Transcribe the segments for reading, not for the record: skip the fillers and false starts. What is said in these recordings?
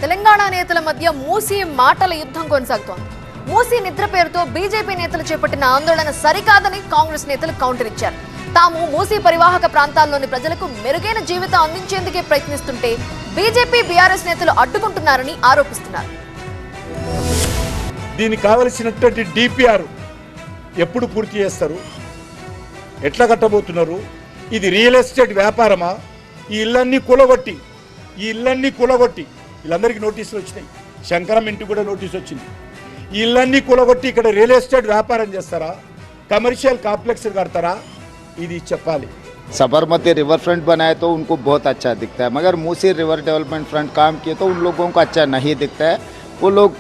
తెలంగాణ నేతల మధ్య మూసీ మాటల యుద్ధం కొనసాగుతోంది. మూసీ నిద్ర పేరుతో బీజేపీ నేతలు చేపట్టిన ఆందోళన సరికాదని కాంగ్రెస్ నేతలు కౌంటర్ ఇచ్చారు. తాము మూసీ పరివాహక ప్రాంతాల్లోని ప్రజలకు మెరుగైన జీవితం అందించేందుకే ప్రయత్నిస్తుంటే బీజేపీ బీఆర్ఎస్ నేతలు అడ్డుకుంటున్నారని ఆరోపిస్తున్నారు. దీనికి కావలసినటువంటి డిపిఆర్ ఎప్పుడు పూర్తి చేస్తారు, ఎట్లా కట్టబోతున్నారు, ఇది రియల్ ఎస్టేట్ వ్యాపారమా, ఈ ఇళ్ళన్నీ కూలగొట్టి వీళ్ళందరికీ నోటీసులు వచ్చినాయి. శంకరం ఇంటికి కూడా నోటీస్ వచ్చింది. ఈ ఇళ్ళన్నీ కూలగొట్టి ఇక్కడ రియల్ ఎస్టేట్ వ్యాపారం చేస్తారా, కమర్షియల్ కాంప్లెక్స్ కడతారా, ఇది చెప్పాలి. साबरमती रिवर फ्रंट बनाए तो उनको बहुत अच्छा दिखता है, मगर मूसी रिवर डेवलपमेंट फ्रंट काम किए तो उन लोगों को अच्छा नहीं दिखता है. वो लोग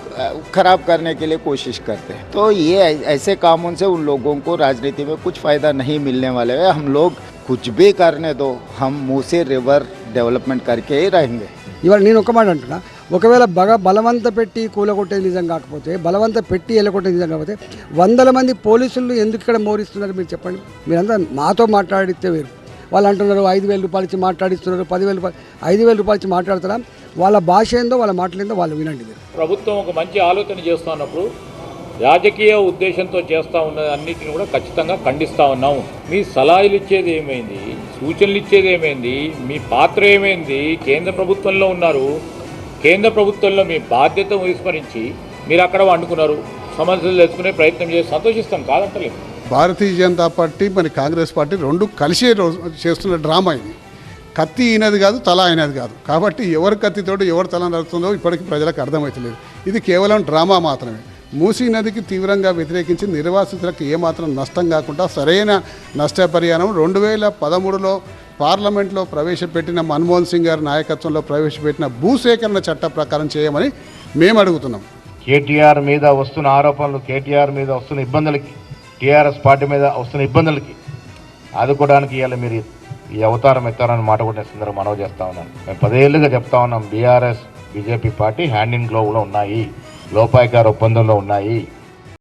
खराब करने के लिए कोशिश करते हैं. तो ये ऐसे कामों से उन लोगों को राजनीति में कुछ फ़ायदा नहीं मिलने वाले है. हम लोग कुछ भी करने दो, हम मूसी रिवर डेवलपमेंट करके ही रहेंगे. ఇవాళ నేను ఒక మాట అంటున్నా, ఒకవేళ బలవంత పెట్టి కూలగొట్టేది నిజం కాకపోతే, బలవంత పెట్టి ఎలగొట్టేది నిజం కాకపోతే 100 మంది పోలీసులు ఎందుకు ఇక్కడ మోరిస్తున్నారు మీరు చెప్పండి. మీరంతా మాతో మాట్లాడితే వేరు. వాళ్ళు అంటున్నారు 5,000 రూపాయలు ఇచ్చి మాట్లాడిస్తున్నారు, 10,000 రూపాయలు 5,000 రూపాయలు ఇచ్చి మాట్లాడతారా? వాళ్ళ భాష ఏందో వాళ్ళ మాటలేందో వాళ్ళు వినండి. మీరు ప్రభుత్వం ఒక మంచి ఆలోచన చేస్తున్నప్పుడు రాజకీయ ఉద్దేశంతో చేస్తూ ఉన్న అన్నిటిని కూడా ఖచ్చితంగా ఖండిస్తూ ఉన్నాం. మీ సలహాలు ఇచ్చేది ఏమైంది, సూచనలు ఇచ్చేది ఏమైంది, మీ పాత్ర ఏమైంది? కేంద్ర ప్రభుత్వంలో ఉన్నారు, కేంద్ర ప్రభుత్వంలో మీ బాధ్యత విస్మరించి మీరు అక్కడ వండుకున్నారు. సమస్యలు తెలుసుకునే ప్రయత్నం చేసి సంతోషిస్తాం, కాదంటలేదు. భారతీయ జనతా పార్టీ మరి కాంగ్రెస్ పార్టీ రెండు కలిసి చేస్తున్న డ్రామా ఇది. కత్తి అయినది కాదు, తల అయినది కాదు. కాబట్టి ఎవరి కత్తితోటి ఎవరు తల నడుస్తుందో ఇప్పటికీ ప్రజలకు అర్థమవుతలేదు. ఇది కేవలం డ్రామా మాత్రమే. మూసీ నదికి తీవ్రంగా వ్యతిరేకించి నిర్వాసితులకు ఏమాత్రం నష్టం కాకుండా సరైన నష్టపరిహారం 2013లో పార్లమెంట్లో ప్రవేశపెట్టిన మన్మోహన్ సింగ్ గారి నాయకత్వంలో ప్రవేశపెట్టిన భూసేకరణ చట్ట ప్రకారం చేయమని మేము అడుగుతున్నాం. కేటీఆర్ మీద వస్తున్న ఆరోపణలు, కేటీఆర్ మీద వస్తున్న ఇబ్బందులకి, టీఆర్ఎస్ పార్టీ మీద వస్తున్న ఇబ్బందులకి ఆదుకోవడానికి ఇవాళ మీరు ఈ అవతారం ఎత్తారని మాట కూడా సందర్భంగా మనవి చేస్తూ ఉన్నాను. మేము 10 ఏళ్ళుగా చెప్తా ఉన్నాం, BRS BJP party hand in గ్లోవ్లో ఉన్నాయి, లోపాయికార ఒప్పందంలో ఉన్నాయి.